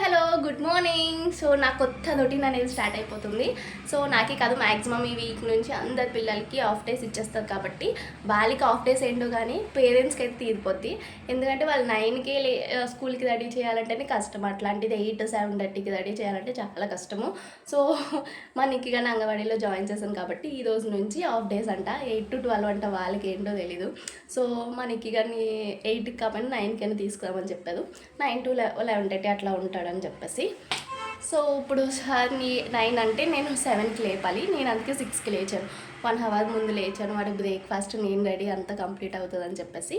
Hello good morning. So నా కొత్త routine అనేది స్టార్ట్ అయిపోతుంది. సో నాకే కాదు, మ్యాక్సిమం ఈ వీక్ నుంచి అందరి పిల్లలకి ఆఫ్ డేస్ ఇచ్చేస్తారు కాబట్టి వాళ్ళకి ఆఫ్ డేస్ ఏంటో కానీ పేరెంట్స్కి అయితే తీరిపోద్ది. ఎందుకంటే వాళ్ళు 9కే స్కూల్కి రెడీ చేయాలంటేనే కష్టం. అట్లాంటిది 8-7:30కి రెడీ చేయాలంటే చాలా కష్టము. సో మనకి కానీ అంగన్వాడీలో జాయిన్ చేశాను కాబట్టి ఈ రోజు నుంచి ఆఫ్ డేస్ అంట. 8-12 అంట, వాళ్ళకి ఏంటో తెలీదు. సో మనకి కానీ 8కి కాబట్టి 9కైనా తీసుకురామని చెప్పారు. 9-11:30 అట్లా ఉంటాడని చెప్పేసి. సో ఇప్పుడు సార్ 9 అంటే నేను 7కి లేపాలి. నేను అందుకే 6కి లేచాను. 1 అవర్ ముందు లేచాను. వాడి బ్రేక్ఫాస్ట్ నేను రెడీ అంతా కంప్లీట్ అవుతుందని చెప్పేసి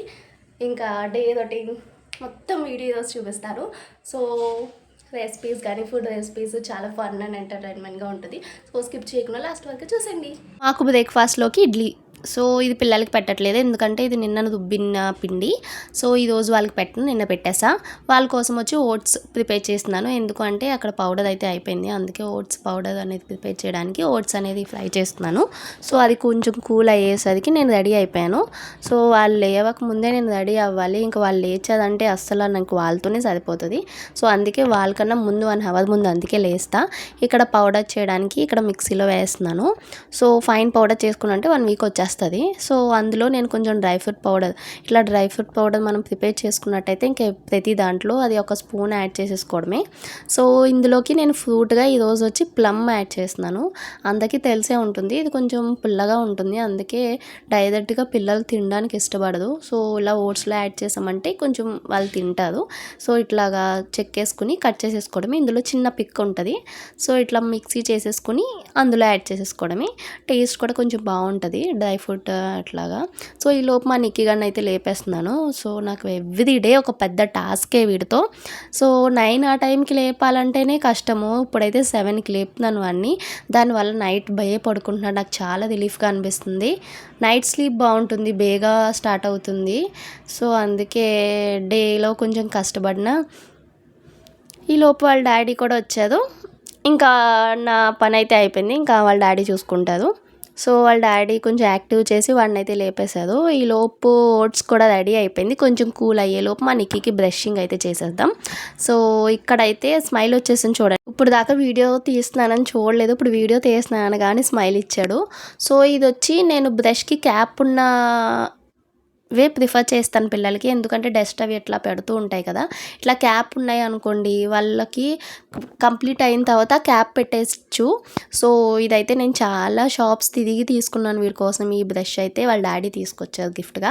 ఇంకా డే రొటీన్ మొత్తం వీడియోస్ చూపిస్తారు. సో రెసిపీస్ కానీ ఫుడ్ రెసిపీస్ చాలా ఫన్ అండ్ ఎంటర్టైన్మెంట్గా ఉంటుంది. సో స్కిప్ చేయకుండా లాస్ట్ వరకు చూసండి. మాకు బ్రేక్ఫాస్ట్లోకి ఇడ్లీ. సో ఇది పిల్లలకి పెట్టట్లేదు, ఎందుకంటే ఇది నిన్న దుబ్బిన పిండి. సో ఈరోజు వాళ్ళకి పెట్టను, నిన్న పెట్టేసా. వాళ్ళ కోసం వచ్చి ఓట్స్ ప్రిపేర్ చేస్తున్నాను. ఎందుకంటే అక్కడ పౌడర్ అయితే అయిపోయింది, అందుకే ఓట్స్ పౌడర్ అనేది ప్రిపేర్ చేయడానికి ఓట్స్ అనేది ఫ్రై చేస్తున్నాను. సో అది కొంచెం కూల్ అయ్యేసరికి నేను రెడీ అయిపోయాను. సో వాళ్ళు లేవక ముందే నేను రెడీ అవ్వాలి. ఇంకా వాళ్ళు లేచేదంటే అస్సలు నాకు వాళ్ళతోనే సరిపోతుంది. సో అందుకే వాళ్ళకన్నా ముందు 1 అవర్ ముందు అందుకే లేస్తా. ఇక్కడ పౌడర్ చేయడానికి ఇక్కడ మిక్సీలో వేస్తున్నాను. సో ఫైన్ పౌడర్ చేసుకున్నంటే 1 వీక్ వచ్చేస్తుంది. సో అందులో నేను కొంచెం డ్రై ఫ్రూట్ పౌడర్, ఇట్లా డ్రై ఫ్రూట్ పౌడర్ మనం ప్రిపేర్ చేసుకున్నట్టయితే ఇంకా ప్రతి దాంట్లో అది ఒక స్పూన్ యాడ్ చేసేసుకోవడమే. సో ఇందులోకి నేను ఫ్రూట్గా ఈరోజు వచ్చి ప్లమ్ యాడ్ చేస్తున్నాను. అందరికీ తెలిసే ఉంటుంది, ఇది కొంచెం పుల్లగా ఉంటుంది, అందుకే డైరెక్ట్గా పిల్లలు తినడానికి ఇష్టపడదు. సో ఇలా ఓట్స్లో యాడ్ చేసామంటే కొంచెం వాళ్ళు తింటారు. సో ఇట్లాగా చెక్కేసుకుని కట్ చేసేసుకోవడమే. ఇందులో చిన్న పిక్ ఉంటుంది. సో ఇట్లా మిక్సీ చేసేసుకుని అందులో యాడ్ చేసేసుకోవడమే. టేస్ట్ కూడా కొంచెం బాగుంటుంది డ్రై ఫ్రూట్ అట్లాగా. సో ఈ లోపు మా నిక్కీ గారిని అయితే లేపేస్తున్నాను. సో నాకు ఎవ్రీ డే ఒక పెద్ద టాస్కే వీడితో. సో 9 ఆ టైంకి లేపాలంటేనే కష్టము. ఇప్పుడైతే 7కి లేపుతున్నాను వాడిని. దానివల్ల నైట్ భయే పడుకుంటున్నాడు. నాకు చాలా రిలీఫ్గా అనిపిస్తుంది. నైట్ స్లీప్ బాగుంటుంది, బేగా స్టార్ట్ అవుతుంది. సో అందుకే డేలో కొంచెం కష్టపడినా. ఈ లోపు వాళ్ళ డాడీ కూడా వచ్చారు. ఇంకా నా పని అయితే అయిపోయింది, ఇంకా వాళ్ళ డాడీ చూసుకుంటారు. సో వాళ్ళ డాడీ కొంచెం యాక్టివ్ చేసి వాడిని అయితే లేపేశారు. ఈ లోపు ఓట్స్ కూడా రెడీ అయిపోయింది. కొంచెం కూల్ అయ్యే లోపు మా నిక్కీకి బ్రషింగ్ అయితే చేసేద్దాం. సో ఇక్కడైతే స్మైల్ వచ్చేసింది చూడండి. ఇప్పుడు దాకా వీడియో తీస్తున్నానని చూడలేదు, ఇప్పుడు వీడియో తీస్తున్నాను కానీ స్మైల్ ఇచ్చాడు. సో ఇది వచ్చి నేను బ్రష్కి క్యాప్ ఉన్న ప్రిఫర్ చేస్తాను పిల్లలకి, ఎందుకంటే డస్ట్ అవి ఎట్లా పెడుతూ ఉంటాయి కదా. ఇట్లా క్యాప్ ఉన్నాయి అనుకోండి, వాళ్ళకి కంప్లీట్ అయిన తర్వాత క్యాప్ పెట్టేయచ్చు. సో ఇదైతే నేను చాలా షాప్స్ తిరిగి తీసుకున్నాను వీడి కోసం. ఈ బ్రష్ అయితే వాళ్ళ డాడీ తీసుకొచ్చారు గిఫ్ట్గా.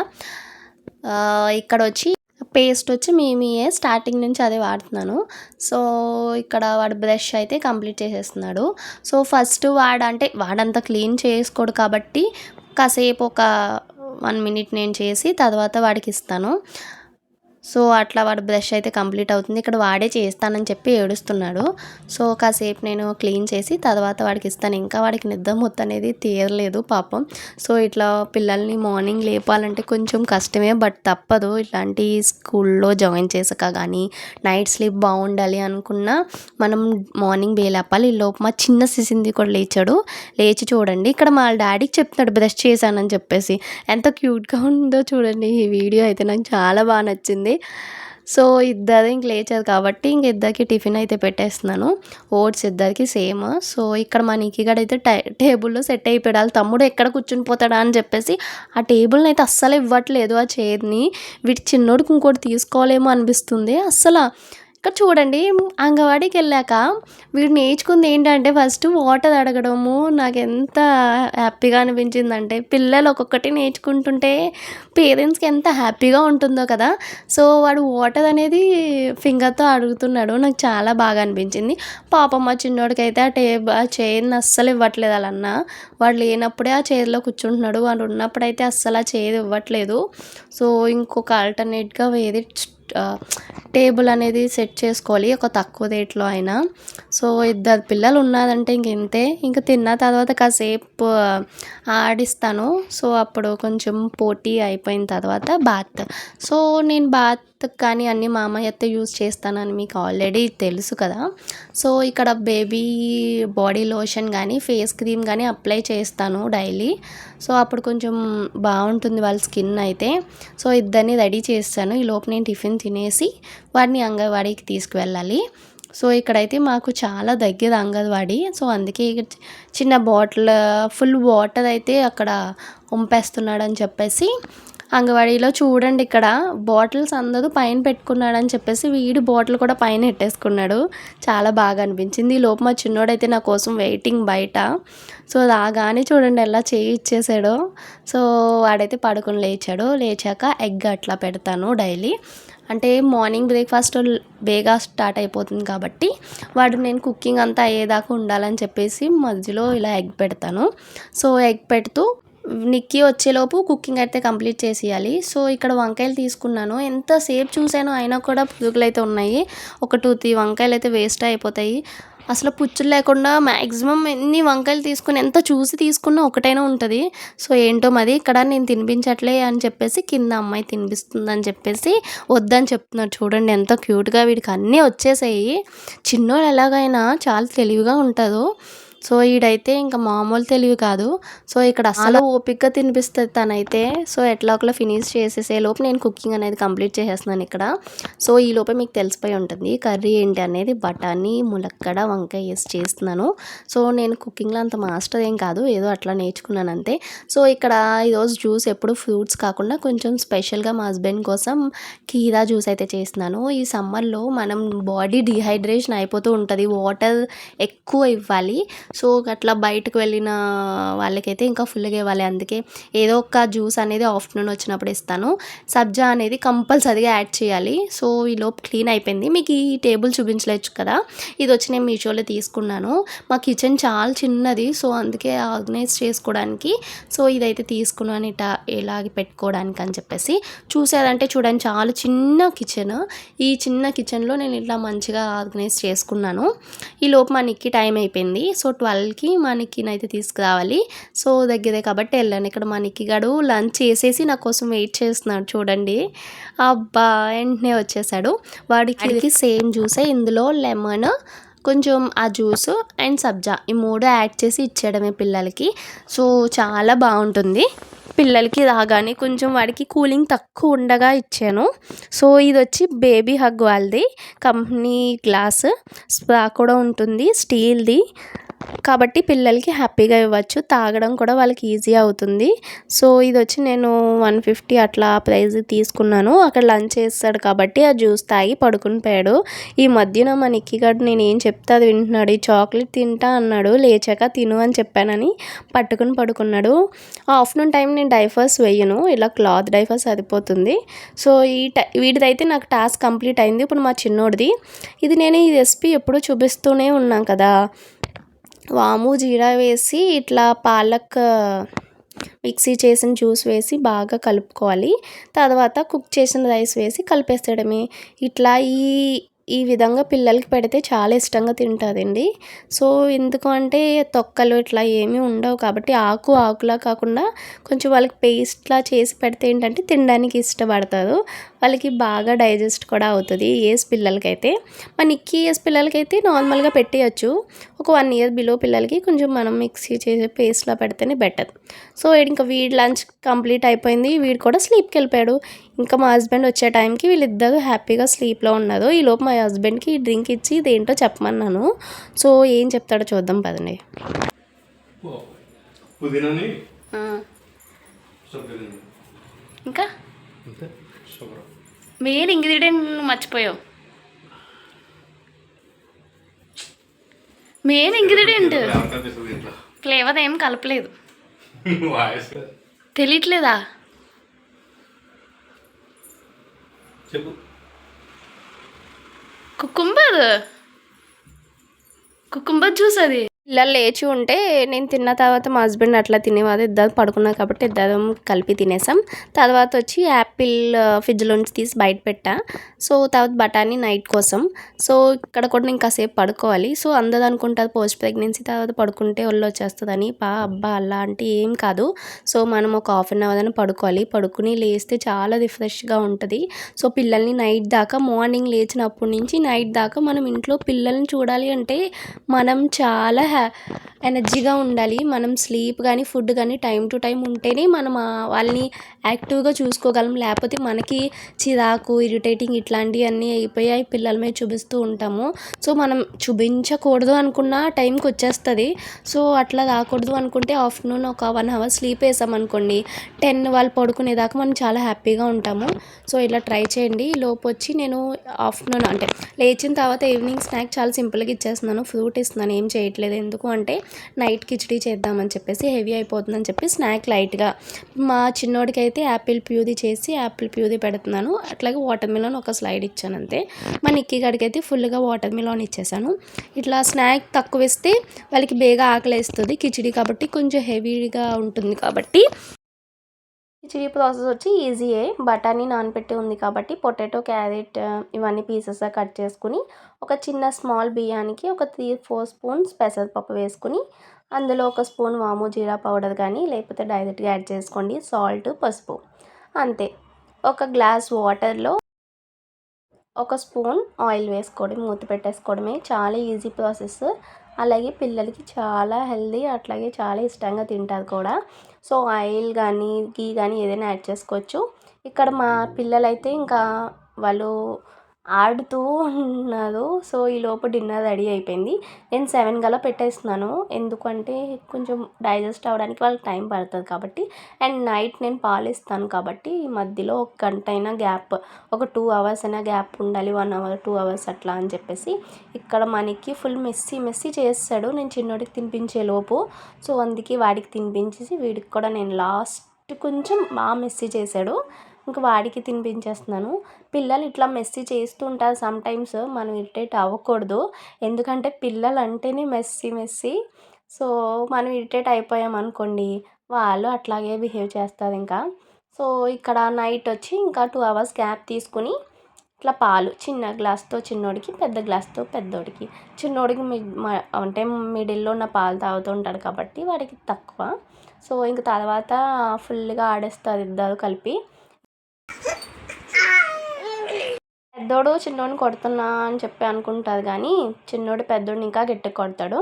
ఇక్కడ వచ్చి పేస్ట్ వచ్చి మేమే స్టార్టింగ్ నుంచి అదే వాడుతున్నాను. సో ఇక్కడ వాడు బ్రష్ అయితే కంప్లీట్ చేసేస్తున్నాడు. సో ఫస్ట్ వాడంతా క్లీన్ చేసుకోడు కాబట్టి కాసేపు ఒక 1 మినిట్ నేను చేసి తర్వాత వాడికి ఇస్తాను. సో అట్లా వాడు బ్రష్ అయితే కంప్లీట్ అవుతుంది. ఇక్కడ వాడే చేస్తానని చెప్పి ఏడుస్తున్నాడు. సో కాసేపు నేను క్లీన్ చేసి తర్వాత వాడికి ఇస్తాను. ఇంకా వాడికి నిద్ర మొత్తం అనేది తీరలేదు పాపం. సో ఇట్లా పిల్లల్ని మార్నింగ్ లేపాలంటే కొంచెం కష్టమే, బట్ తప్పదు. ఇట్లాంటి స్కూల్లో జాయిన్ చేసాక కానీ నైట్ స్లీప్ బాగుండాలి అనుకున్నా మనం మార్నింగ్ లేపాలి. ఈ లోపు మా చిన్న సిసింది కూడా లేచి చూడండి, ఇక్కడ మా డాడీకి చెప్తున్నాడు బ్రష్ చేశానని చెప్పేసి. ఎంత క్యూట్గా ఉందో చూడండి. ఈ వీడియో అయితే నాకు చాలా బాగా నచ్చింది. సో ఇద్దరు ఇంక లేచారు కాబట్టి ఇంక ఇద్దరికి టిఫిన్ అయితే పెట్టేస్తున్నాను. ఓట్స్ ఇద్దరికి సేమ్. సో ఇక్కడ మా నిక్కీగాడు అయితే టేబుల్లో సెట్ అయిపోయాడు. వాళ్ళ తమ్ముడు ఎక్కడ కూర్చుని పోతాడా అని చెప్పేసి ఆ టేబుల్ని అయితే అస్సలు ఇవ్వట్లేదు. ఆ చైర్ని వీటి చిన్నోడికి ఇంకోటి తీసుకోవాలేమో అనిపిస్తుంది. అస్సలు ఇక్కడ చూడండి, అంగన్వాడీకి వెళ్ళాక వీడు నేర్చుకుంది ఏంటంటే ఫస్ట్ వాటర్ అడగడము. నాకు ఎంత హ్యాపీగా అనిపించిందంటే, పిల్లలు ఒక్కొక్కటి నేర్చుకుంటుంటే పేరెంట్స్కి ఎంత హ్యాపీగా ఉంటుందో కదా. సో వాడు వాటర్ అనేది ఫింగర్తో అడుగుతున్నాడు, నాకు చాలా బాగా అనిపించింది. పాపం మా చిన్నోడికి అయితే ఆ చైర్ని అస్సలు ఇవ్వట్లేదు. వాళ్ళన్న వాడు లేనప్పుడే ఆ చైర్లో కూర్చుంటున్నాడు, వాడు ఉన్నప్పుడైతే అస్సలు ఆ చైర్ ఇవ్వట్లేదు. సో ఇంకొక ఆల్టర్నేట్గా వేరే టేబుల్ అనేది సెట్ చేసుకోవాలి, ఒక తక్కువ రేట్లో అయినా. సో ఇద్దరు పిల్లలు ఉన్నారంటే ఇంతే. ఇంక తిన్న తర్వాత కాసేపు ఆడిస్తాను. సో అప్పుడు కొంచెం పోటీ అయిపోయిన తర్వాత బాత్. సో నేను బాత్ కానీ అన్నీ మా అమ్మ అయితే యూజ్ చేస్తానని మీకు ఆల్రెడీ తెలుసు కదా. సో ఇక్కడ బేబీ బాడీ లోషన్ కానీ ఫేస్ క్రీమ్ కానీ అప్లై చేస్తాను డైలీ. సో అప్పుడు కొంచెం బాగుంటుంది వాళ్ళ స్కిన్ అయితే. సో ఇద్దరిని రెడీ చేస్తాను. ఈ లోపు నేను టిఫిన్ తినేసి వాడిని అంగన్వాడీకి తీసుకువెళ్ళాలి. సో ఇక్కడైతే మాకు చాలా దగ్గర అంగన్వాడీ. సో అందుకే చిన్న బాటిల్ ఫుల్ వాటర్ అయితే అక్కడ వంపేస్తున్నాడని చెప్పేసి అంగన్వాడీలో చూడండి, ఇక్కడ బాటిల్స్ అందరూ పైన పెట్టుకున్నాడని చెప్పేసి వీడి బాటిల్ కూడా పైన పెట్టేసుకున్నాడు. చాలా బాగా అనిపించింది. ఈ లోపు మా చిన్నోడైతే నా కోసం వెయిటింగ్ బయట. సో రాగానే చూడండి ఎలా చేయి ఇచ్చేసాడో. సో వాడైతే పడుకుని లేచాడు. లేచాక ఎగ్ అట్లా పెడతాను డైలీ. అంటే మార్నింగ్ బ్రేక్ఫాస్ట్ బేగా స్టార్ట్ అయిపోతుంది కాబట్టి నేను కుకింగ్ అంతా అయ్యేదాకా ఉండాలని చెప్పేసి మధ్యలో ఇలా ఎగ్ పెడతాను. సో ఎగ్ పెడుతూ నిక్కీ వచ్చేలోపు కుకింగ్ అయితే కంప్లీట్ చేసేయాలి. సో ఇక్కడ వంకాయలు తీసుకున్నాను. ఎంతసేపు చూసానో అయినా కూడా పురుగులు అయితే ఉన్నాయి. ఒక 2-3 వంకాయలు అయితే వేస్ట్ అయిపోతాయి. అసలు పుచ్చులు లేకుండా మ్యాక్సిమం ఎన్ని వంకాయలు తీసుకుని ఎంత చూసి తీసుకున్నా ఒకటైనా ఉంటుంది. సో ఏంటో మరి ఇక్కడ నేను తినిపించట్లే అని చెప్పేసి కింద అమ్మాయి తినిపిస్తుందని చెప్పేసి వద్దని చెప్తున్నారు. చూడండి ఎంత క్యూట్గా వీడికి అన్నీ వచ్చేసాయి. చిన్నోడు ఎలాగైనా చాలా తెలివిగా ఉంటారు. సో ఈడైతే ఇంకా మామూలు తెలివి కాదు. సో ఇక్కడ అసలు ఓపికగా తినిపిస్తుంది తనైతే. సో ఎట్లా ఒకలా ఫినిష్ చేసేసే లోపు నేను కుకింగ్ అనేది కంప్లీట్ చేసేస్తున్నాను ఇక్కడ. సో ఈ లోపే మీకు తెలిసిపోయి ఉంటుంది కర్రీ ఏంటి అనేది. బఠానీ, ములక్కడ, వంకాయ వేసి చేస్తున్నాను. సో నేను కుకింగ్లో అంత మాస్టర్ ఏం కాదు, ఏదో అట్లా నేర్చుకున్నాను అంతే. సో ఇక్కడ ఈరోజు జ్యూస్ ఎప్పుడు ఫ్రూట్స్ కాకుండా కొంచెం స్పెషల్గా మా హస్బెండ్ కోసం కీరా జ్యూస్ అయితే చేస్తున్నాను. ఈ సమ్మర్లో మనం బాడీ డిహైడ్రేషన్ అయిపోతూ ఉంటుంది, వాటర్ ఎక్కువ ఇవ్వాలి. సో అట్లా బయటకు వెళ్ళిన వాళ్ళకైతే ఇంకా ఫుల్గా ఇవ్వాలి. అందుకే ఏదో ఒక జ్యూస్ అనేది ఆఫ్టర్నూన్ వచ్చినప్పుడు ఇస్తాను. సబ్జా అనేది కంపల్సరీగా యాడ్ చేయాలి. సో ఈలోపు క్లీన్ అయిపోయింది. మీకు ఈ టేబుల్ చూపించలేదు కదా, ఇది వచ్చి నేను మీషోలో తీసుకున్నాను. మా కిచెన్ చాలా చిన్నది, సో అందుకే ఆర్గనైజ్ చేసుకోవడానికి సో ఇదైతే తీసుకున్నాను ఇలాగ పెట్టుకోవడానికి అని చెప్పేసి. చూసేదంటే చూడండి చాలా చిన్న కిచెన్. ఈ చిన్న కిచెన్లో నేను ఇట్లా మంచిగా ఆర్గనైజ్ చేసుకున్నాను. ఈ లోపు మా నిక్కి టైం అయిపోయింది. సో 12కి మా నిక్కీనైతే తీసుకురావాలి. సో దగ్గరే కాబట్టి వెళ్ళాను. ఇక్కడ మా నిక్కీ గాడు లంచ్ చేసేసి నా కోసం వెయిట్ చేస్తున్నాడు చూడండి. అబ్బా వెంటనే వచ్చేసాడు. వాడికి సేమ్ జ్యూసే, ఇందులో లెమన్, కొంచెం ఆ జ్యూస్ అండ్ సబ్జా ఈ 3 యాడ్ చేసి ఇచ్చేయడమే పిల్లలకి. సో చాలా బాగుంటుంది. పిల్లలకి రాగానే కొంచెం వాడికి కూలింగ్ తక్కువ ఉండగా ఇచ్చాను. సో ఇది వచ్చి బేబీ హగ్ వాళ్ళది కంపెనీ గ్లాస్. స్ప్రా కూడా ఉంటుంది స్టీల్ది కాబట్టి పిల్లలకి హ్యాపీగా ఇవ్వచ్చు. తాగడం కూడా వాళ్ళకి ఈజీ అవుతుంది. సో ఇది వచ్చి నేను 150 అట్లా ప్రైస్ తీసుకున్నాను. అక్కడ లంచ్ చేస్తాడు కాబట్టి ఆ జ్యూస్ తాగి పడుకుని పోయాడు. ఈ మధ్యన మా నిక్కీ గారు నేను ఏం చెప్తే అది వింటున్నాడు. ఈ చాక్లెట్ తింటా అన్నాడు, లేచాక తిను అని చెప్పానని పట్టుకుని పడుకున్నాడు. ఆఫ్టర్నూన్ టైం నేను డైపర్స్ వేయను, ఇలా క్లాత్ డైపర్స్ సరిపోతుంది. సో వీడిదైతే నాకు టాస్క్ కంప్లీట్ అయింది. ఇప్పుడు మా చిన్నోడిది. ఇది నేను ఈ రెసిపీ ఎప్పుడూ చూపిస్తూనే ఉన్నాను కదా. వాము జీరా వేసి ఇట్లా పాలక్ మిక్సీ చేసిన జ్యూస్ వేసి బాగా కలుపుకోవాలి. తర్వాత కుక్ చేసిన రైస్ వేసి కలిపేసేయడమే. ఇట్లా ఈ విధంగా పిల్లలకి పెడితే చాలా ఇష్టంగా తింటుందండి. సో ఎందుకు అంటే తొక్కలు ఇట్లా ఏమీ ఉండవు కాబట్టి ఆకులా కాకుండా కొంచెం వాళ్ళకి పేస్ట్లా చేసి పెడితే ఏంటంటే తినడానికి ఇష్టపడతారు. వాళ్ళకి బాగా డైజెస్ట్ కూడా అవుతుంది ఏజ్ పిల్లలకైతే. మన నిక్కీ ఏజ్ పిల్లలకైతే నార్మల్గా పెట్టేయచ్చు. ఒక 1 ఇయర్ బిలో పిల్లలకి కొంచెం మనం మిక్సీ చేసి పేస్ట్లా పెడితేనే బెటర్. సో ఇంకా వీడి లంచ్ కంప్లీట్ అయిపోయింది. వీడు కూడా స్లీప్కి వెళ్ళిపోయాడు. ఇంకా మా హస్బెండ్ వచ్చే టైంకి వీళ్ళిద్దరూ హ్యాపీగా స్లీప్లో ఉన్నారు. ఈలోపు మా హస్బెండ్కి డ్రింక్ ఇచ్చి ఇదేంటో చెప్పమన్నాను. సో ఏం చెప్తాడో చూద్దాం పదండి. ఇంకా మెయిన్ ఇంగ్రీడియంట్ మర్చిపోయావు. మెయిన్ ఇంగ్రీడియంట్ ఫ్లేవర్ ఏం కలపలేదు. తెలియట్లేదా? కుకుంబర్ జ్యూస్ అది. పిల్లలు లేచి ఉంటే నేను తిన్న తర్వాత మా హస్బెండ్ అట్లా తినేవారు. ఇద్దరు పడుకున్నారు కాబట్టి ఇద్దరం కలిపి తినేసాం. తర్వాత వచ్చి యాపిల్ ఫ్రిడ్జ్లోంచి తీసి బయట పెట్టా. సో తర్వాత బఠానీ నైట్ కోసం. సో ఇక్కడ కూడా నేను కాసేపు పడుకోవాలి. సో అందరూ అనుకుంటారు పోస్ట్ ప్రెగ్నెన్సీ తర్వాత పడుకుంటే ఒళ్ళు వచ్చేస్తుందని. అబ్బా అలా అంటే ఏం కాదు. సో మనం ఒక 1/2 అవర్ అని పడుకోవాలి. పడుకుని లేస్తే చాలా రిఫ్రెష్గా ఉంటుంది. సో పిల్లల్ని నైట్ దాకా, మార్నింగ్ లేచినప్పటి నుంచి నైట్ దాకా మనం ఇంట్లో పిల్లల్ని చూడాలి అంటే మనం చాలా ఎనర్జీగా ఉండాలి. మనం స్లీప్ కానీ ఫుడ్ కానీ టైం టు టైం ఉంటేనే మనం వాళ్ళని యాక్టివ్గా చూసుకోగలం. లేకపోతే మనకి చిరాకు ఇరిటేటింగ్ ఇట్లాంటివన్నీ అయిపోయి పిల్లల మీద చూపిస్తూ ఉంటాము. సో మనం చూపించకూడదు అనుకున్న టైంకి వచ్చేస్తుంది. సో అట్లా రాకూడదు అనుకుంటే ఆఫ్టర్నూన్ ఒక 1 hour స్లీప్ వేసామనుకోండి, 10 వాళ్ళు పడుకునేదాకా మనం చాలా హ్యాపీగా ఉంటాము. సో ఇలా ట్రై చేయండి. లోపు వచ్చి నేను ఆఫ్టర్నూన్ అంటే లేచిన తర్వాత ఈవినింగ్ స్నాక్ చాలా సింపుల్గా ఇచ్చేస్తున్నాను. ఫ్రూట్ ఇస్తున్నాను, ఏం చేయట్లేదు. ఎందుకు అంటే నైట్ కిచడీ చేద్దామని చెప్పేసి హెవీ అయిపోతుందని చెప్పి స్నాక్ లైట్గా. మా చిన్నోడికి అయితే యాపిల్ ప్యూరీ చేసి యాపిల్ ప్యూరీ పెడుతున్నాను. అట్లాగే వాటర్ మిలన్ ఒక స్లైడ్ ఇచ్చాను అంతే. మా నిక్కీ గడికి అయితే ఫుల్గా వాటర్ మిలన్ ఇచ్చేసాను. ఇట్లా స్నాక్ తక్కువ ఇస్తే వాళ్ళకి బేగా ఆకలేస్తుంది. కిచడీ కాబట్టి కొంచెం హెవీగా ఉంటుంది కాబట్టి కిచిడి ప్రాసెస్ వచ్చి ఈజీయే. బఠానీ నానబెట్టి ఉంది కాబట్టి పొటాటో, క్యారెట్ ఇవన్నీ పీసెస్గా కట్ చేసుకుని ఒక చిన్న స్మాల్ బియ్యానికి ఒక 3-4 స్పూన్స్ పెసరపప్పు వేసుకుని అందులో ఒక స్పూన్ వాము జీరా పౌడర్ కానీ లేకపోతే డైరెక్ట్గా యాడ్ చేసుకోండి. సాల్ట్, పసుపు అంతే. ఒక గ్లాస్ వాటర్లో ఒక స్పూన్ ఆయిల్ వేసుకోవడం, మూత పెట్టేసుకోవడమే. చాలా ఈజీ ప్రాసెస్. అలాగే పిల్లలకి చాలా హెల్దీ, అట్లాగే చాలా ఇష్టంగా తింటారు కూడా. సో ఆయిల్ కానీ గీ కానీ ఏదైనా యాడ్ చేసుకోవచ్చు. ఇక్కడ మా పిల్లలైతే ఇంకా వాళ్ళు ఆడుతూ ఉన్నారు. సో ఈలోపు డిన్నర్ రెడీ అయిపోయింది. నేను 7 కల్లా పెట్టేస్తున్నాను. ఎందుకంటే కొంచెం డైజెస్ట్ అవ్వడానికి వాళ్ళకి టైం పడుతుంది కాబట్టి. అండ్ నైట్ నేను పాలు ఇస్తాను కాబట్టి ఈ మధ్యలో ఒక గంట అయినా గ్యాప్, ఒక 2 hours అయినా గ్యాప్ ఉండాలి. 1 hour 2 hours అట్లా అని చెప్పేసి ఇక్కడ మనకి ఫుల్ మెస్సీ చేస్తాడు నేను చిన్నోడికి తినిపించే లోపు. సో అందుకే వాడికి తినిపించేసి వీడికి కూడా నేను లాస్ట్ కొంచెం బాగా మెస్సీ చేశాడు, ఇంకా వాడికి తినిపించేస్తున్నాను. పిల్లలు ఇట్లా మెస్సీ చేస్తూ ఉంటారు సమ్టైమ్స్. మనం ఇరిటేట్ అవ్వకూడదు. ఎందుకంటే పిల్లలు అంటేనే మెస్సీ. సో మనం ఇరిటేట్ అయిపోయామనుకోండి వాళ్ళు అట్లాగే బిహేవ్ చేస్తారు ఇంకా. సో ఇక్కడ నైట్ వచ్చి ఇంకా 2 hours గ్యాప్ తీసుకుని ఇట్లా పాలు చిన్న గ్లాస్తో చిన్నోడికి, పెద్ద గ్లాస్తో పెద్దోడికి. చిన్నోడికి అంటే మిడిల్లో ఉన్న పాలు తాగుతూ ఉంటాడు కాబట్టి వాడికి తక్కువ. సో ఇంక తర్వాత ఫుల్గా ఆడేస్తారు ఇద్దరు కలిపి. పెద్దోడు చిన్నోడిని కొడుతున్నా అని చెప్పి అనుకుంటారు కానీ చిన్నోడు పెద్దోడిని ఇంకా గట్టిగా కొడతాడు.